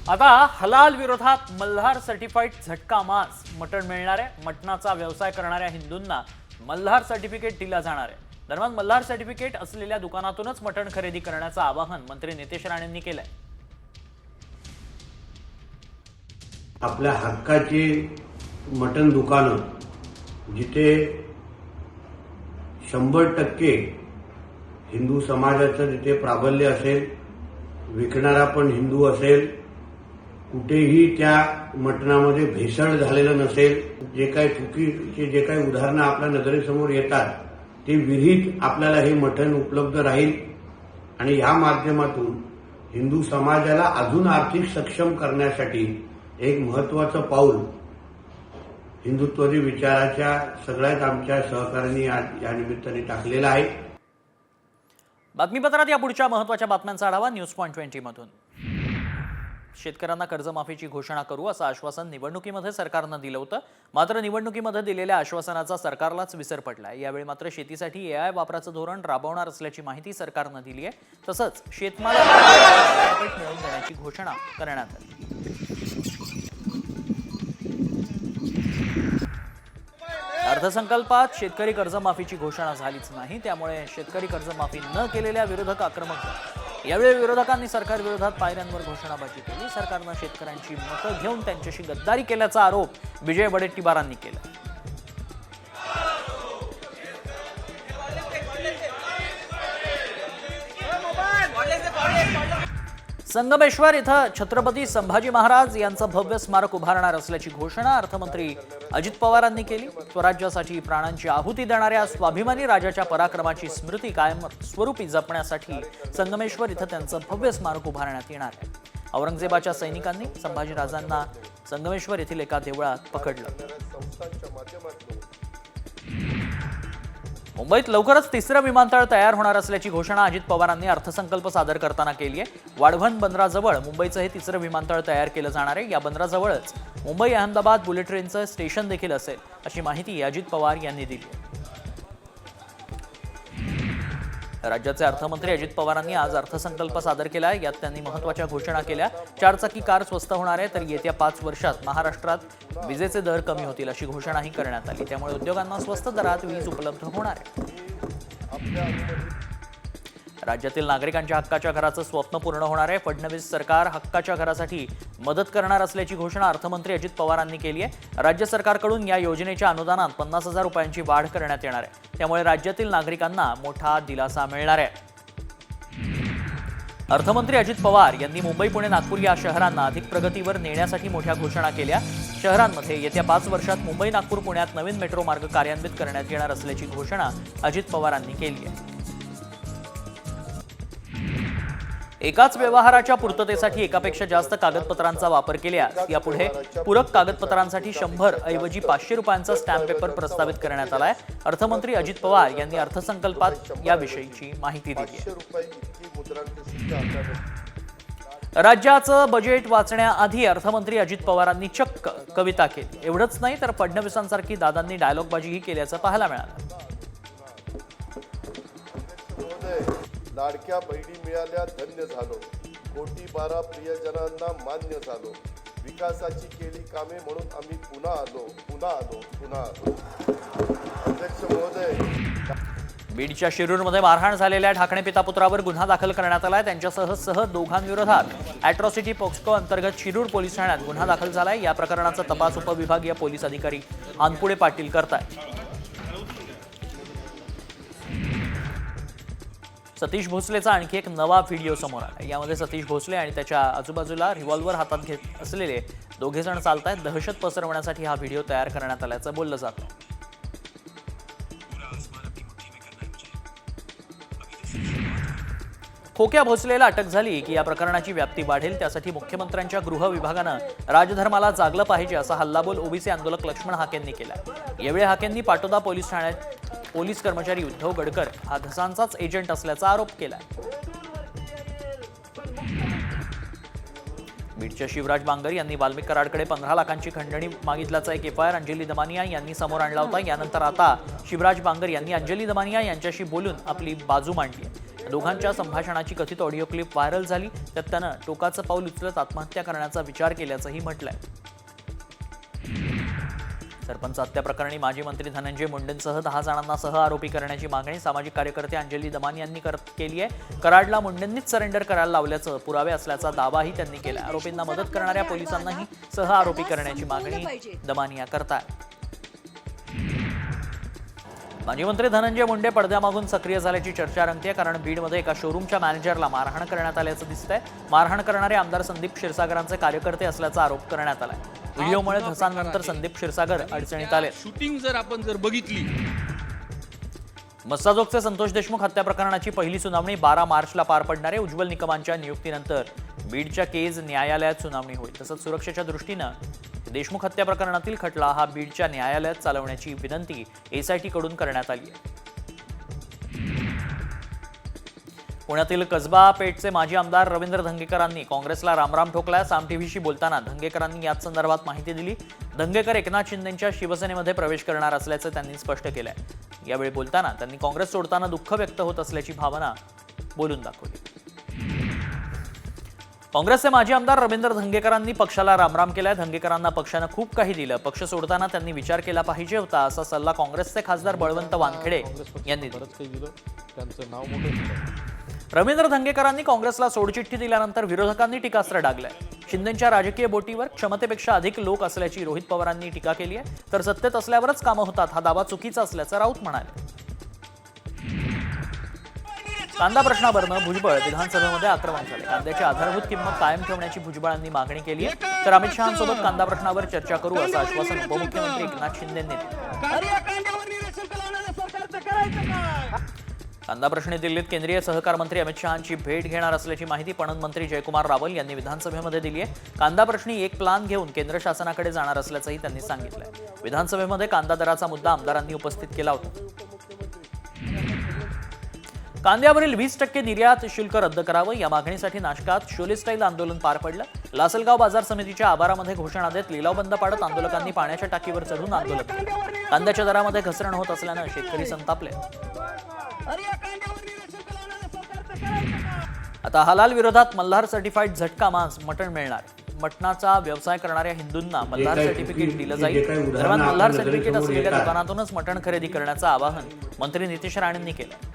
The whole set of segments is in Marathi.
आता हलाल विरोधात मल्हार सर्टिफाईड झटका मांस मटण मिळणार आहे। मटणाचा व्यवसाय करणाऱ्या हिंदूंना मल्हार सर्टिफिकेट दिला जाणार आहे। दरम्यान मल्हार सर्टिफिकेट असलेल्या दुकानातूनच मटण खरेदी करण्याचं आवाहन मंत्री नितेश राणेंनी केलंय। आपल्या हक्काची मटण दुकानं जिथे 100% हिंदू समाजाचं जिथे प्राबल्य असेल, विकणारा पण हिंदू असेल, कुठेही त्या मटणामध्ये भेसळ झालेलं नसेल, जे काही चुकीचे जे काही उदाहरणं आपल्या नजरेसमोर येतात ते विरहित आपल्याला हे मटण उपलब्ध राहील आणि या माध्यमातून हिंदू समाजाला अजून आर्थिक सक्षम करण्यासाठी एक महत्त्वाचं पाऊल हिंदुत्ववादी विचाराच्या सगळ्याच आमच्या सहकाऱ्यांनी या निमित्ताने टाकलेलं आहे। बातमीपत्रात या पुढच्या महत्त्वाच्या बातम्यांचा आढावा न्यूज पॉइंट 20 मधून। शेतकऱ्यांना कर्जमाफीची घोषणा करू असं आश्वासन निवडणुकीमध्ये सरकारनं दिलं होतं, मात्र निवडणुकीमध्ये दिलेल्या आश्वासनाचा सरकारलाच विसर पडलाय। यावेळी मात्र शेतीसाठी एआय वापराचं धोरण राबवणार असल्याची माहिती सरकारनं दिली आहे। तसंच शेतमालाला बाजारपेठ मिळवून देण्याची घोषणा करण्यात आली। अर्थसंकल्पात शेतकरी कर्जमाफीची घोषणा झालीच नाही, त्यामुळे शेतकरी कर्जमाफी न केलेल्या विरोधक आक्रमक झाले। यावेळी विरोधकांनी सरकार विरोधात पायऱ्यांवर घोषणाबाजी केली। सरकारनं शेतकऱ्यांची मतं घेऊन त्यांच्याशी गद्दारी केल्याचा आरोप विजय वडेट्टीवारांनी केला। संगमेश्वर इथं छत्रपती संभाजी महाराज यांचं भव्य स्मारक उभारणार असल्याची घोषणा अर्थमंत्री अजित पवारांनी केली। स्वराज्यासाठी प्राणांची आहुती देणाऱ्या स्वाभिमानी राजाच्या पराक्रमाची स्मृती कायम स्वरूपी जपण्यासाठी संगमेश्वर इथं त्यांचं भव्य स्मारक उभारण्यात येणार आहे। औरंगजेबाच्या सैनिकांनी संभाजीराजांना संगमेश्वर येथील एका देवळात पकडलं। मुंबईत लवकरच तिसरं विमानतळ तयार होणार असल्याची घोषणा अजित पवारांनी अर्थसंकल्प सादर करताना केली आहे। वाढवण बंदराजवळ मुंबईचं हे तिसरं विमानतळ तयार केलं जाणार आहे। या बंदराजवळच मुंबई अहमदाबाद बुलेट ट्रेनचं स्टेशन देखील असेल अशी माहिती अजित पवार यांनी दिली आहे। राज्याचे अर्थमंत्री अजित पवारांनी आज अर्थसंकल्प सादर केला। यात त्यांनी महत्त्वाच्या घोषणा केल्या। 4 चाकी कार स्वस्त होणार आहे, तर येत्या 5 वर्षात महाराष्ट्रात विजेचे दर कमी होतील अशी घोषणाही करण्यात आली। त्यामुळे उद्योगांना स्वस्त दरात वीज उपलब्ध होणार आहे। राज्यातील नागरिकांच्या हक्काच्या घराचं स्वप्न पूर्ण होणार आहे। फडणवीस सरकार हक्काच्या घरासाठी मदत करणार असल्याची घोषणा अर्थमंत्री अजित पवारांनी केली आहे। राज्य सरकारकडून या योजनेच्या अनुदानात 50,000 रुपयांची वाढ करण्यात येणार आहे। त्यामुळे राज्यातील नागरिकांना मोठा दिलासा मिळणार आहे। अर्थमंत्री अजित पवार यांनी मुंबई, पुणे, नागपूर या शहरांना अधिक प्रगतीवर नेण्यासाठी मोठ्या घोषणा केल्या। शहरांमध्ये येत्या 5 वर्षात मुंबई, नागपूर, पुण्यात नवीन मेट्रो मार्ग कार्यान्वित करण्यात येणार असल्याची घोषणा अजित पवारांनी केली आहे। एकाच व्यवहाराच्या पूर्ततेसाठी एकापेक्षा जास्त कागदपत्रांचा वापर केल्यास यापुढे पूरक कागदपत्रांसाठी 100 ऐवजी 500 रुपयांचा स्टॅम्प पेपर प्रस्तावित करण्यात आलाय। अर्थमंत्री अजित पवार यांनी अर्थसंकल्पात याविषयीची माहिती दिली आहे। राज्याचं बजेट वाचण्याआधी अर्थमंत्री अजित पवारांनी चक्क कविता केली। एवढंच नाही तर फडणवीसांसारखी दादांनी डायलॉगबाजीही केल्याचं पाहायला मिळालं। लाडक्या बहिणी मिळाल्या धन्य झालो, 1,12 प्रियजनांना मान्य झालो, विकासाची केली कामे म्हणून आम्ही पुन्हा आलो। अध्यक्ष महोदय, बीडच्या शिरूरमध्ये मारहाण झालेल्या ठाकणे पिता पुत्रावर गुन्हा दाखल करण्यात आलाय। त्यांच्यासह दोघांविरोधात अॅट्रॉसिटी पॉक्सो अंतर्गत शिरूर पोलीस ठाण्यात गुन्हा दाखल झालाय। या प्रकरणाचा तपास उपविभागीय पोलीस अधिकारी अनपुडे पाटील करतायत। सतीश भोसलेचा आणखी एक नवा व्हिडिओ समोर आला। यामध्ये सतीश भोसले आणि त्याच्या आजूबाजूला रिव्हॉल्वर हातात घेत असलेले दोघे जण चालतायत। दहशत पसरवण्यासाठी हा व्हिडिओ तयार करण्यात आल्याचं बोललं जातं। खोक्या भोसलेला अटक झाली की या प्रकरणाची व्याप्ती वाढेल, त्यासाठी मुख्यमंत्र्यांच्या गृह विभागानं राजधर्माला जागलं पाहिजे असा हल्लाबोल ओबीसी आंदोलक लक्ष्मण हाकेंनी केला। यावेळी हाकेंनी पाटोदा पोलीस ठाण्यात पोलीस कर्मचारी उद्धव गडकर हा धसांचाच एजंट असल्याचा आरोप केला। बीडच्या शिवराज बांगर यांनी वाल्मिक कराडकडे 15 लाखांची खंडणी मागितल्याचा एक एफआयआर अंजली दमानिया यांनी समोर आणला होता। यानंतर आता शिवराज बांगर यांनी अंजली दमानिया यांच्याशी बोलून आपली बाजू मांडली आहे। दोघांच्या संभाषणाची कथित ऑडिओ क्लिप व्हायरल झाली. त्यात त्यानं टोकाचं पाऊल उचलत आत्महत्या करण्याचा विचार केल्याचंही म्हटलंय. सरपंच हत्या प्रकरणी माजी मंत्री धनंजय मुंडेंसह 10 जणांना सह आरोपी करण्याची मागणी सामाजिक कार्यकर्ते अंजली दमान यांनी केली आहे. कराडला मुंडेंनीच सरेंडर करायला लावल्याचं पुरावे असल्याचा दावाही त्यांनी केला. आरोपींना मदत करणाऱ्या पोलिसांनाही सह आरोपी करण्याची मागणी दमानिया करतायत. माजी मंत्री धनंजय मुंडे पडद्यामागून सक्रिय झाल्याची चर्चा रंगतेय. कारण बीडमध्ये एका शोरूमच्या मॅनेजरला मारहाण करण्यात आल्याचं दिसतंय. मारहाण करणारे आमदार संदीप क्षीरसागरांचे कार्यकर्ते असल्याचा आरोप करण्यात आलाय. व्हिडिओमुळे धसांनंतर संदीप क्षीरसागर अडचणीत आले. शूटिंग जर आपण बघितली, मस्साजोगचे संतोष देशमुख हत्या प्रकरणाची पहिली सुनावणी 12 मार्चला पार पडणार आहे. उज्ज्वल निकमांच्या नियुक्तीनंतर बीडच्या केज न्यायालयात सुनावणी होईल. तसंच सुरक्षेच्या दृष्टीनं देशमुख हत्या प्रकरणातील खटला हा बीडच्या न्यायालयात चालवण्याची विनंती एसआयटी कडून करण्यात आली आहे. पुण्यातील कसबा पेठचे माजी आमदार रवींद्र धंगेकरांनी काँग्रेसला रामराम ठोकलाय. साम टीव्हीशी बोलताना धंगेकरांनी याच संदर्भात माहिती दिली. धंगेकर एकनाथ शिंदेंच्या शिवसेनेमध्ये प्रवेश करणार असल्याचं त्यांनी स्पष्ट केलंय. यावेळी बोलताना त्यांनी काँग्रेस सोडताना दुःख व्यक्त होत असल्याची भावना बोलून दाखवली. काँग्रेसचे माजी आमदार रवींद्र धंगेकरांनी पक्षाला रामराम केलाय. धंगेकरांना पक्षानं खूप काही दिलं. पक्ष सोडताना त्यांनी विचार केला पाहिजे होता असा सल्ला काँग्रेसचे खासदार बळवंत वानखेडे यांनी दिला. रवींद्र धंगेकरांनी काँग्रेसला सोडचिठ्ठी दिल्यानंतर विरोधकांनी टीकास्त्र डागलंय. शिंदेंच्या राजकीय बोटीवर क्षमतेपेक्षा अधिक लोक असल्याची रोहित पवारांनी टीका केली आहे. तर सत्तेत असल्यावरच कामं होतात हा दावा चुकीचा असल्याचं राऊत म्हणाले. कांदा प्रश्नावरनं भुजबळ विधानसभेमध्ये आक्रमक झाले. कांद्याची आधारभूत किंमत कायम ठेवण्याची भुजबळांनी मागणी केली आहे. तर अमित शहांसोबत कांदा प्रश्नावर चर्चा करू असं आश्वासन उपमुख्यमंत्री एकनाथ शिंदेंनी दिलं. कांदा प्रश्नी दिल्लीत केंद्रीय सहकार मंत्री अमित शहांची भेट घेणार असल्याची माहिती पणन मंत्री जयकुमार रावल यांनी विधानसभेमध्ये दिली आहे. कांदा प्रश्नी एक प्लान घेऊन केंद्र शासनाकडे जाणार असल्याचंही त्यांनी सांगितलंय. विधानसभेमध्ये कांदा दराचा मुद्दा आमदारांनी उपस्थित केला होता. कांद्यावरील 20% निर्यात शुल्क रद्द करावं या मागणीसाठी नाशकात शोले स्टाईल आंदोलन पार पडलं. लासलगाव बाजार समितीच्या आवारामध्ये घोषणा देत लिलाव बंद पाडत आंदोलकांनी पाण्याच्या टाकीवर चढून आंदोलन केलं. कांद्याच्या दरामध्ये घसरण होत असल्यानं शेतकरी संतापले. आता हलाल विरोधात मल्हार सर्टिफाईड झटका मांस मटण मिळणार. मटणाचा व्यवसाय करणाऱ्या हिंदूंना मल्हार सर्टिफिकेट दिलं जाईल. दरम्यान मल्हार सर्टिफिकेट असलेल्या दुकानातूनच मटण खरेदी करण्याचं आवाहन मंत्री नितेश राणेंनी केलं.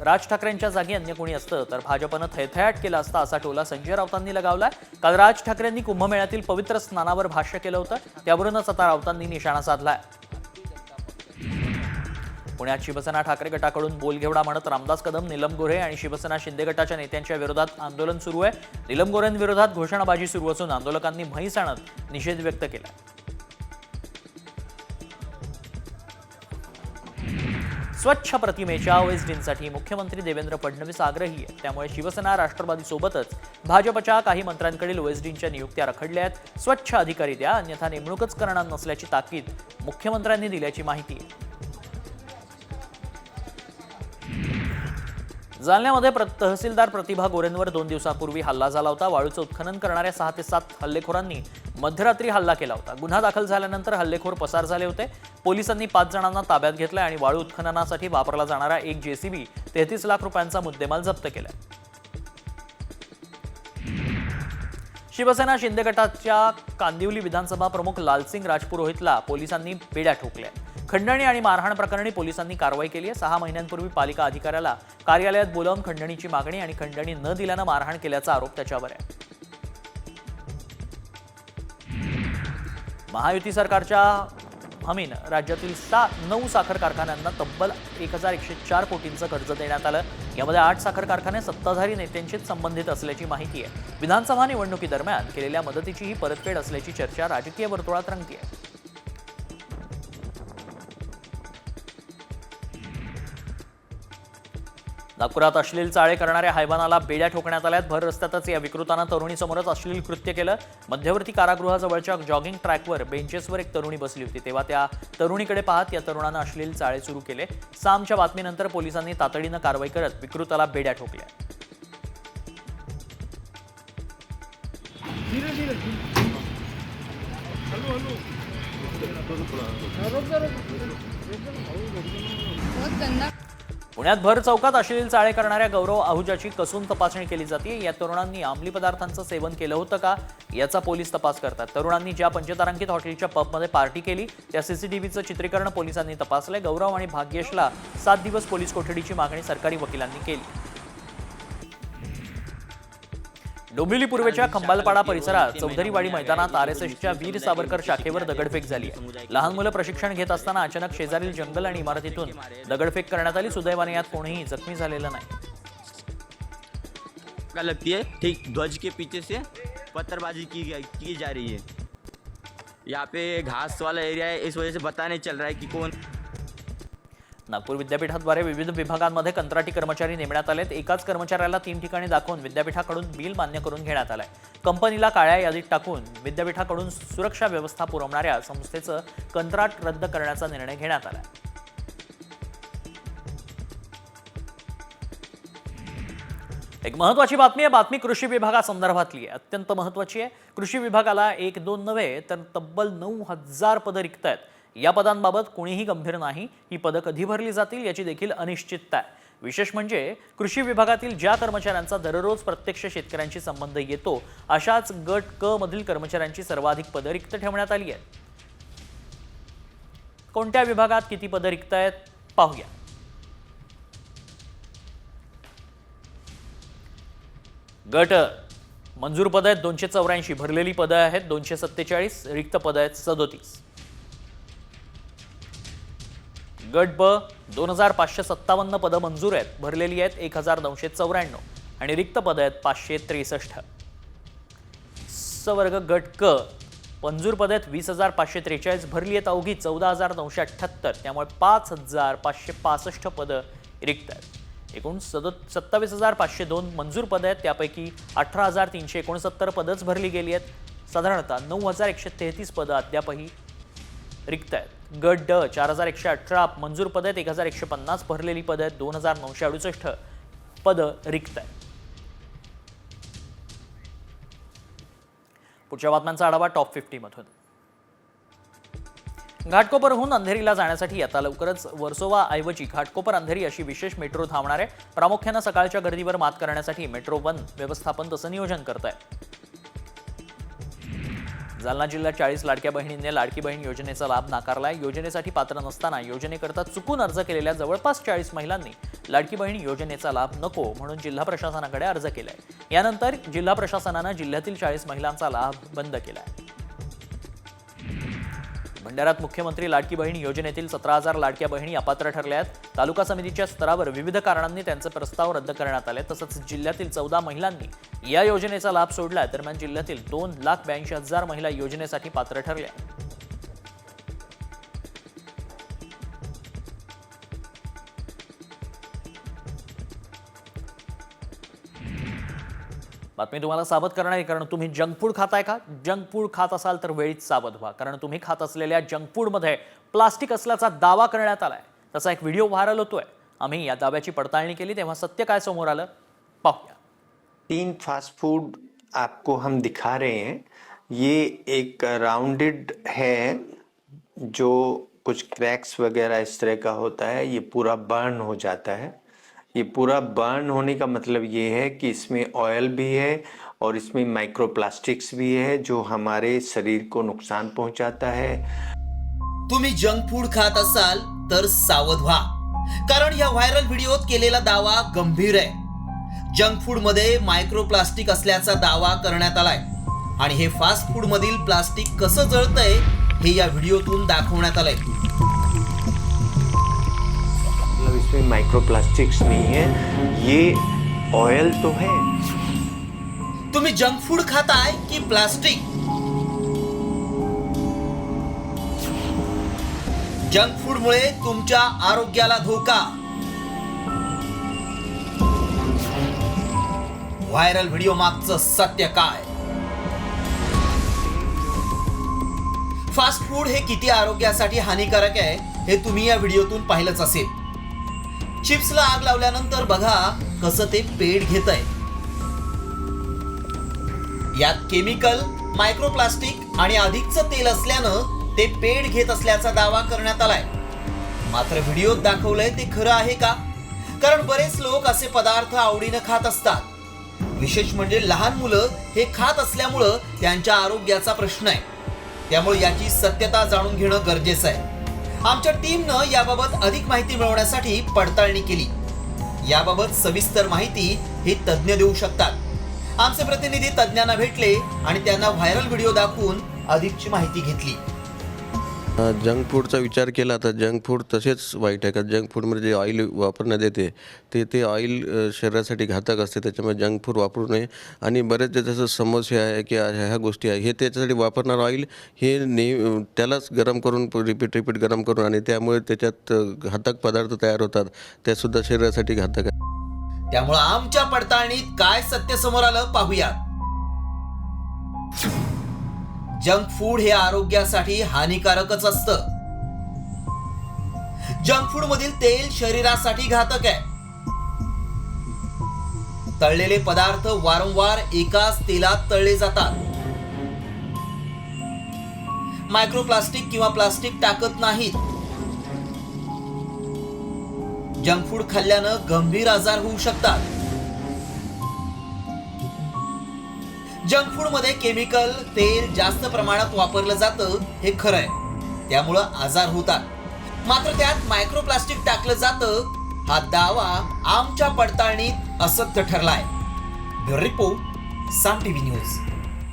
राज ठाकरेंच्या जागी अन्य कोणी असतं तर भाजपनं थैथयाट केला असता असा टोला संजय राऊतांनी लगावलाय. काल राज ठाकरेंनी कुंभमेळ्यातील पवित्र स्नानावर भाष्य केलं होतं. त्यावरूनच आता राऊतांनी निशाणा साधलाय. पुण्यात शिवसेना ठाकरे गटाकडून बोलघेवडा म्हणत रामदास कदम, नीलम गोऱ्हे आणि शिवसेना शिंदे गटाच्या नेत्यांच्या विरोधात आंदोलन सुरू आहे. नीलम गोऱ्हेंविरोधात घोषणाबाजी सुरू असून आंदोलकांनी म्हैस आणत निषेध व्यक्त केला. स्वच्छ प्रतिमेच्या ओएसडींसाठी मुख्यमंत्री देवेंद्र फडणवीस आग्रही आहेत. त्यामुळे शिवसेना राष्ट्रवादी सोबतच भाजपच्या काही मंत्र्यांकडील ओएसडींच्या नियुक्त्या रखडल्या आहेत. स्वच्छ अधिकारी द्या अन्यथा नेमणूकच करणार नसल्याची ताकीद मुख्यमंत्र्यांनी दिल्याची माहिती आहे. जालन्यामध्ये तहसीलदार प्रतिभा गोरेंवर 2 दिवसांपूर्वी हल्ला झाला होता. वाळूचं उत्खनन करणाऱ्या 6 ते 7 हल्लेखोरांनी मध्यरात्री हल्ला केला होता. गुन्हा दाखल झाल्यानंतर हल्लेखोर पसार झाले होते. पोलिसांनी 5 जणांना ताब्यात घेतलंय आणि वाळू उत्खननासाठी वापरला जाणारा एक जेसीबी 33 लाख रुपयांचा मुद्देमाल जप्त केलाय. शिवसेना शिंदे गटाच्या कांदिवली विधानसभा प्रमुख लालसिंग राजपुरोहितला पोलिसांनी बेड्या ठोकल्या. खंडणी आणि मारहाण प्रकरणी पोलिसांनी कारवाई केली आहे. 6 महिन्यांपूर्वी पालिका अधिकाऱ्याला कार्यालयात बोलावून खंडणीची मागणी आणि खंडणी न दिल्यानं मारहाण केल्याचा आरोप त्याच्यावर आहे. महायुती सरकारच्या हमीनं राज्यातील 9 साखर कारखान्यांना तब्बल 1104 कोटींचं कर्ज देण्यात आलं. यामध्ये 8 साखर कारखाने सत्ताधारी नेत्यांशीच संबंधित असल्याची माहिती आहे. विधानसभा निवडणुकीदरम्यान केलेल्या मदतीची ही परतफेड असल्याची चर्चा राजकीय वर्तुळात रंगतेय. नागपुरात अश्लील चाळे करणाऱ्या हैवानाला बेड्या ठोकण्यात आल्यात. भर रस्त्यातच या विकृतानं तरुणीसमोरच अश्लील कृत्य केलं. मध्यवर्ती कारागृहाजवळच्या जॉगिंग ट्रॅकवर बेंचेसवर एक तरुणी बसली होती. तेव्हा त्या तरुणीकडे पाहत या तरुणानं अश्लील चाळे सुरू केले. सामच्या बातमीनंतर पोलिसांनी तातडीनं कारवाई करत विकृताला बेड्या ठोकल्या. बहुत गंदा। पुण्यात भर चौकात अश्लील चाळे करणाऱ्या गौरव आहुजाची कसून तपासणी केली जाते। या तरुणांनी अंमली पदार्थांचं सेवन केलं होतं का याचा पोलीस तपास करतात। तरुणांनी ज्या पंचतारांकित हॉटेलच्या पबमध्ये पार्टी केली त्या सीसीटीव्हीचं चित्रीकरण पोलिसांनी तपासलंय। गौरव आणि भाग्येशला 7 दिवस पोलीस कोठडीची मागणी सरकारी वकिलांनी केली। डोंबिवली पूर्वेच्या खंबालपाडा परिसरात चौधरीवाडी मैदानात आरएसएसच्या वीर सावरकर शाखेवर दगडफेक झाली आहे। लहान मुलं प्रशिक्षण घेत असताना अचानक शेजारील जंगल आणि इमारतीतून दगडफेक करण्यात आली। सुदैवाने यात कोणीही जखमी झालेलं नाही। का लगती है ठीक ध्वज के पीछे से पत्थरबाजी की जा रही है। यहाँ पे घास वाला एरिया है, इस वजह से पता नहीं चल रहा है कि कौन। नागपूर विद्यापीठाद्वारे विविध विभागांमध्ये कंत्राटी कर्मचारी नेमण्यात आलेत। एकाच कर्मचाऱ्याला 3 ठिकाणी दाखवून विद्यापीठाकडून बिल मान्य करून घेण्यात आलंय। कंपनीला काळ्या यादीत टाकून विद्यापीठाकडून सुरक्षा व्यवस्था पुरवणाऱ्या संस्थेचं कंत्राट रद्द करण्याचा निर्णय घेण्यात आलाय। एक महत्त्वाची बातमी आहे। बातमी कृषी विभागासंदर्भातली आहे, अत्यंत महत्त्वाची आहे। कृषी विभागाला 1-2 नव्हे तर तब्बल 9000 पदं रिक्त आहेत। या पदांबाबत कोणीही गंभीर नाही। ही पदं कधी भरली जातील याची देखील अनिश्चितता आहे। विशेष म्हणजे कृषी विभागातील ज्या कर्मचाऱ्यांचा दररोज प्रत्यक्ष शेतकऱ्यांशी संबंध येतो अशाच गट क मधील कर्मचाऱ्यांची सर्वाधिक पदं रिक्त ठेवण्यात आली आहेत। कोणत्या विभागात किती पदं रिक्त आहेत पाहूया। गट मंजूर पदं आहेत 284, भरलेली पदं आहेत 247, रिक्त पदं आहेत 37। गट ब 2557 पदं मंजूर आहेत, भरलेली आहेत 1994 आणि रिक्त पदं आहेत 563। सवर्ग गट क मंजूर पदं आहेत 20543, भरली आहेत अवघी 14978, त्यामुळे 5565 पदं रिक्त आहेत। एकूण 27502 मंजूर पदं आहेत, त्यापैकी 18369 पदंच भरली गेली आहेत। साधारणतः 9133 पदं अद्यापही रिक्त आहेत। गट ड 4118 मंजूर पदं आहेत, 1150 भरलेली पदं आहेत, 2968 पदं रिक्त आहेत। पुढच्या बातम्यांचा आढावा टॉप 50 मधून। घाटकोपरहून अंधेरीला जाण्यासाठी आता लवकरच वर्सोवा ऐवजी घाटकोपर अंधेरी अशी विशेष मेट्रो धावणार आहे। प्रामुख्यानं सकाळच्या गर्दीवर मात करण्यासाठी मेट्रो 1 व्यवस्थापन तसं नियोजन करत आहे। जालना जिल्ह्यात 40 लाडक्या बहिणींनी लाडकी बहीण योजनेचा लाभ नाकारलाय। योजनेसाठी पात्र नसताना योजनेकरता चुकून अर्ज केलेल्या जवळपास 40 महिलांनी लाडकी बहीण योजनेचा लाभ नको म्हणून जिल्हा प्रशासनाकडे अर्ज केलाय। यानंतर जिल्हा प्रशासनानं जिल्ह्यातील 40 महिलांचा लाभ बंद केलाय। भंडाऱ्यात मुख्यमंत्री लाडकी बहीण योजनेतील 17000 लाडक्या बहिणी अपात्र ठरल्या आहेत। तालुका समितीच्या स्तरावर विविध कारणांनी त्यांचे प्रस्ताव रद्द करण्यात आले। तसंच जिल्ह्यातील 14 महिलांनी या योजनेचा लाभ सोडला। दरम्यान जिल्ह्यातील 2,82,000 महिला योजनेसाठी पात्र ठरल्या। बातमी तुम्हाला सावध करणार आहे, कारण तुम्ही जंक फूड खाताय का? जंक फूड खात असाल तर वेळीच सावध व्हा, कारण तुम्ही खात असलेल्या जंक फूडमध्ये प्लास्टिक असल्याचा दावा करण्यात आलाय। तसा एक व्हिडिओ व्हायरल होतोय। आम्ही या दाव्याची पडताळणी केली तेव्हा सत्य काय समोर आलं पाहूया। 3 फास्ट फूड आपको हम दिखा रहे हैं। ये एक राउंडेड है जो कुछ क्रैक्स वगैरह इस तरह का होता है, ये पूरा बर्न हो जाता है। ये पूरा बर्न होने का मतलब ये है कि इसमें ऑयल भी है और इसमें माइक्रोप्लास्टिक्स भी है जो हमारे शरीर को नुकसान पहुंचाता है। तुम्ही जंक फूड खात असाल तर सावध व्हा, कारण या व्हायरल व्हिडिओत केलेला दावा गंभीर आहे। जंक फूड मध्ये मायक्रोप्लास्टिक असल्याचा दावा करण्यात आलाय आणि हे फास्ट फूड मधील प्लास्टिक कसं जळतंय हे या व्हिडिओतून दाखवण्यात आलंय। मतलब इसमें माइक्रोप्लास्टिक्स नहीं है, ये ऑयल तो है। तुम्ही जंक फूड खाताय की प्लास्टिक? जंक फूड मुळे तुमच्या आरोग्याला धोका। व्हायरल व्हिडिओ मागचं सत्य काय? फास्ट फूड हे किती आरोग्यासाठी हानिकारक आहे हे तुम्ही या व्हिडिओतून पाहिलंच असेल। चिप्सला आग लावल्यानंतर बघा कसं ते पेट घेतंय। यात केमिकल, मायक्रोप्लास्टिक आणि अधिकचं तेल असल्यानं ते पेड घेत असल्याचा दावा करण्यात आलाय. मात्र व्हिडिओत दाखवलंय ते खरं आहे का? कारण बरेच लोक असे पदार्थ आवडीनं खात असतात. विशेष म्हणजे लहान मुलं हे खात असल्यामुळं त्यांच्या आरोग्याचा प्रश्न आहे. त्यामुळे याची सत्यता जाणून घेणं गरजेचं आहे. आमच्या टीमनं याबाबत अधिक माहिती मिळवण्यासाठी पडताळणी केली. याबाबत सविस्तर माहिती हे तज्ज्ञ देऊ शकतात. आमचे प्रतिनिधी तज्ज्ञांना भेटले आणि त्यांना व्हायरल व्हिडिओ दाखवून अधिकची माहिती घेतली. जंक फूडचा विचार केला तर जंक फूड तसेच वाईट आहे. का जंक फूडमध्ये जे ऑइल वापरण्यात येते ते ऑइल शरीरासाठी घातक असते. त्याच्यामुळे जंक फूड वापरू नये. आणि बरेच जसं समोसे आहे की ह्या गोष्टी आहे हे त्याच्यासाठी वापरणार ऑइल हे त्यालाच गरम करून रिपीट गरम करून आणि त्यामुळे त्याच्यात घातक पदार्थ तयार होतात. त्यासुद्धा शरीरासाठी घातक आहे. त्यामुळे आमच्या पडताळणीत काय सत्य समोर आलं पाहूयात. जंक फूड हे आरोग्यासाठी हानिकारकच असतं. जंक फूड मधील तेल शरीरासाठी घातक आहे. तळलेले पदार्थ वारंवार एकाच तेलात तळले जातात. मायक्रोप्लास्टिक किंवा प्लास्टिक टाकत नाहीत. जंक फूड खाल्ल्यानं गंभीर आजार होऊ शकतात. जंक फूड मध्ये केमिकल तेल जास्त प्रमाणात वापरलं जातं हे खरं आहे. त्यामुळं आजार होतात. मात्र त्यात मायक्रोप्लास्टिक टाकलं जातं हा दावा आमच्या पडताळणीत असत्य ठरलाय. ब्युरो रिपोर्ट, साम टीव्ही न्यूज.